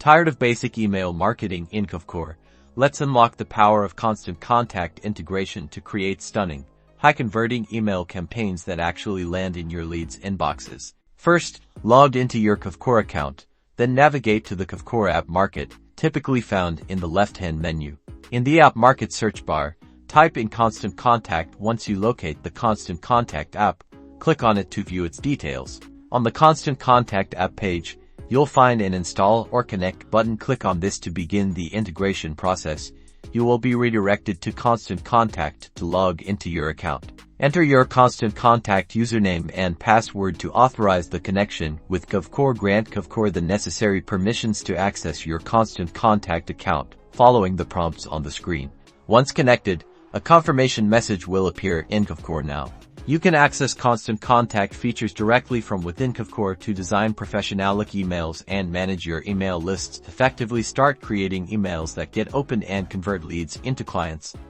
Tired of basic email marketing in Kvcore? Let's unlock the power of constant contact integration to create stunning, high-converting email campaigns that actually land in your leads' inboxes. First, log into your Kvcore account, then navigate to the Kvcore App Market, typically found in the left-hand menu. In the App Market search bar, type in Constant Contact. Once you locate the Constant Contact app, click on it to view its details. On the Constant Contact app page, you'll find an Install or Connect button. Click on this to begin the integration process. You will be redirected to Constant Contact to log into your account. Enter your Constant Contact username and password to authorize the connection with Kvcore. Grant Kvcore the necessary permissions to access your Constant Contact account, following the prompts on the screen. Once connected, a confirmation message will appear in Kvcore Now. You can access Constant Contact features directly from within Kvcore to design professional emails and manage your email lists effectively. Start creating emails that get opened and convert leads into clients.